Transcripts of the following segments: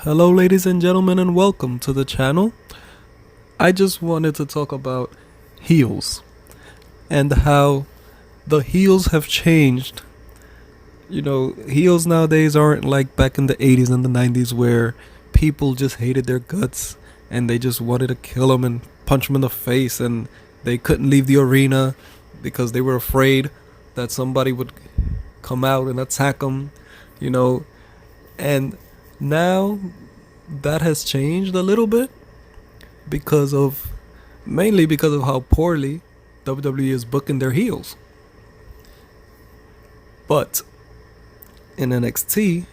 Hello, ladies and gentlemen, and welcome to the channel. I just wanted to talk about heels and how the heels have changed. Heels nowadays aren't like back in the 80s and the 90s where people just hated their guts and they just wanted to kill them and punch them in the face, and they couldn't leave the arena because they were afraid that somebody would come out and attack them, you know. And now that has changed a little bit because of mainly because of how poorly WWE is booking their heels. But in NXT,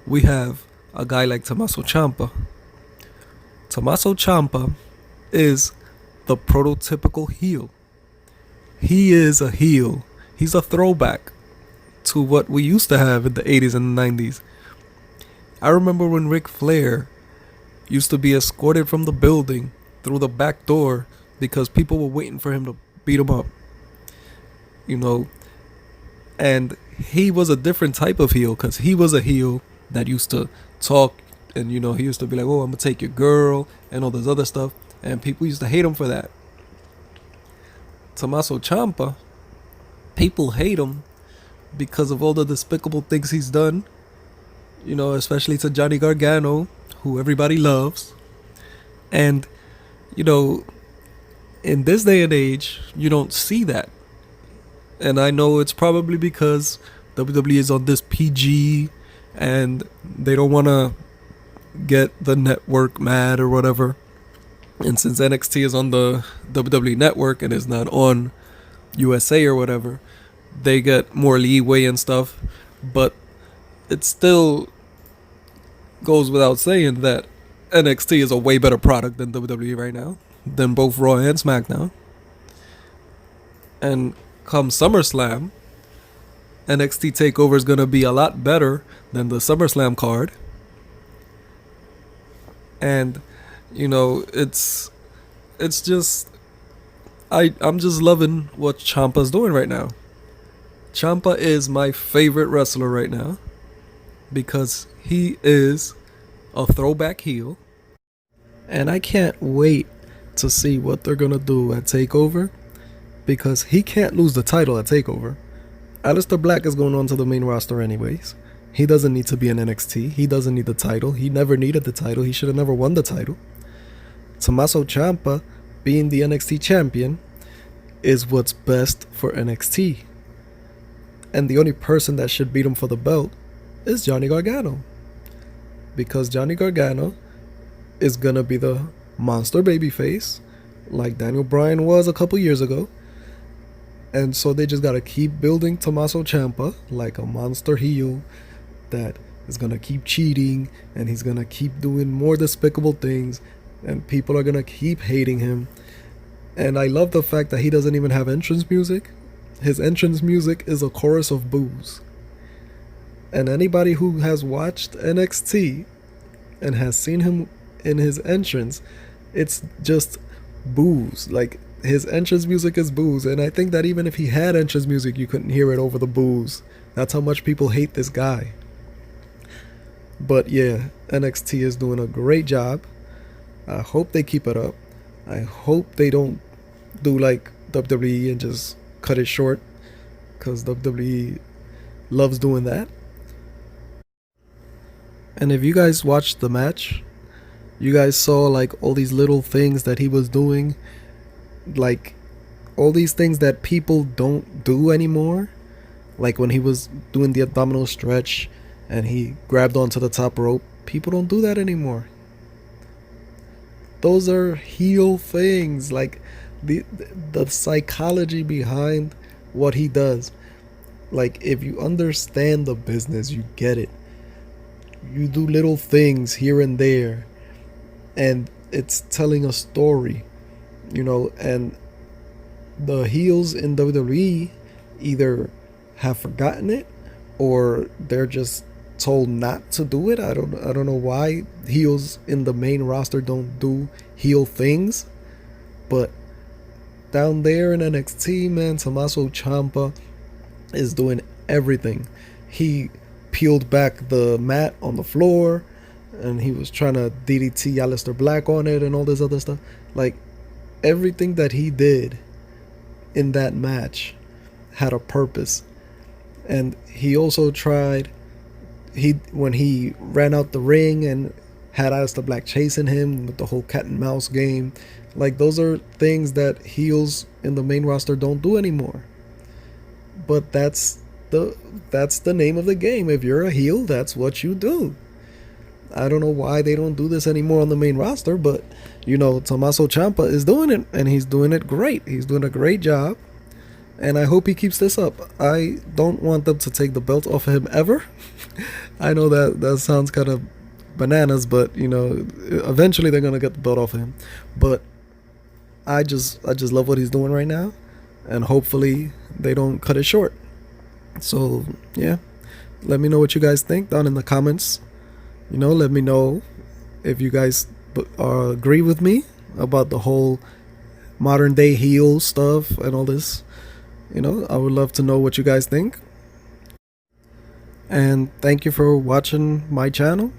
we have a guy like Tommaso Ciampa. Tommaso Ciampa is the prototypical heel. He is a heel. He's a throwback to what we used to have in the 80s and the 90s. I remember when Ric Flair used to be escorted from the building through the back door because people were waiting for him to beat him up. You know, and he was a different type of heel because he was a heel that used to talk, and he used to be like, "Oh, I'm gonna take your girl," and all this other stuff, and people used to hate him for that. Tommaso Ciampa, people hate him because of all the despicable things he's done, especially to Johnny Gargano, who everybody loves. And, you know, in this day and age, you don't see that. And I know it's probably because WWE is on this PG and they don't want to get the network mad or whatever. And since NXT is on the WWE network and is not on USA or whatever, they get more leeway and stuff. But it still goes without saying that NXT is a way better product than WWE right now, than both Raw and SmackDown. And come SummerSlam, NXT TakeOver is going to be a lot better than the SummerSlam card. And, it's just, I'm just loving what Ciampa's doing right now. Ciampa is my favorite wrestler right now because he is a throwback heel. And I can't wait to see what they're going to do at TakeOver because he can't lose the title at TakeOver. Aleister Black is going on to the main roster anyways. He doesn't need to be in NXT. He doesn't need the title. He never needed the title. He should have never won the title. Tommaso Ciampa, being the NXT champion, is what's best for NXT. And the only person that should beat him for the belt is Johnny Gargano. Because Johnny Gargano is going to be the monster babyface like Daniel Bryan was a couple years ago. And so they just got to keep building Tommaso Ciampa like a monster heel that is going to keep cheating, and he's going to keep doing more despicable things, and people are going to keep hating him. And I love the fact that he doesn't even have entrance music. His entrance music is a chorus of boos. And anybody who has watched NXT and has seen him in his entrance, it's just boos. Like, his entrance music is boos. And I think that even if he had entrance music, you couldn't hear it over the boos. That's how much people hate this guy. But yeah, NXT is doing a great job. I hope they keep it up. I hope they don't do like WWE and just cut it short, because WWE loves doing that. And if you guys watched the match, you guys saw like all these little things that he was doing, like all these things that people don't do anymore. Like when he was doing the abdominal stretch and he grabbed onto the top rope, people don't do that anymore. Those are heel things, like the psychology behind what he does. Like, if you understand the business, you get it. You do little things here and there, and it's telling a story, and the heels in WWE either have forgotten it or they're just told not to do it. I don't know why heels in the main roster don't do heel things, but down there in NXT, man, Tommaso Ciampa is doing everything. He peeled back the mat on the floor. and he was trying to DDT Aleister Black on it and all this other stuff. Like, everything that he did in that match had a purpose. And he also tried, when he ran out the ring and had Aleister Black chasing him with the whole cat and mouse game. Like, those are things that heels in the main roster don't do anymore. But that's the name of the game. If you're a heel, that's what you do. I don't know why they don't do this anymore on the main roster, but Tommaso Ciampa is doing it, and he's doing it great. He's doing a great job, and I hope he keeps this up. I don't want them to take the belt off of him ever. I know that sounds kind of bananas, but eventually they're gonna get the belt off of him. But I just love what he's doing right now, and hopefully they don't cut it short. So yeah, let me know what you guys think down in the comments. Let me know if you guys agree with me about the whole modern day heel stuff and all this. I would love to know what you guys think. And thank you for watching my channel.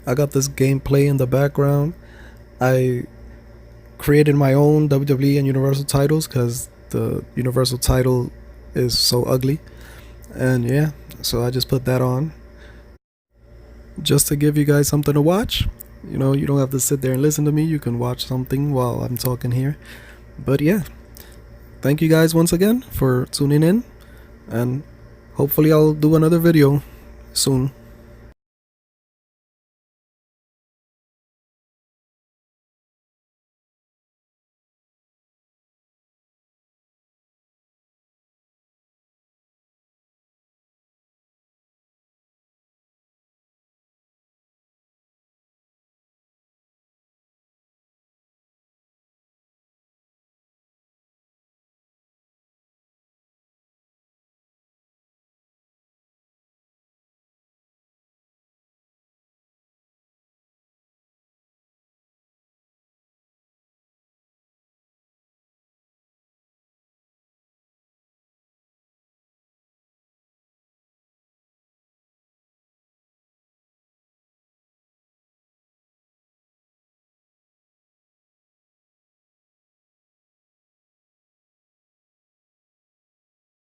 I got this gameplay in the background. I created my own WWE and Universal titles because the Universal title is so ugly. And yeah, so I just put that on just to give you guys something to watch. You don't have to sit there and listen to me. You can watch something while I'm talking here. But yeah, thank you guys once again for tuning in, and hopefully I'll do another video soon.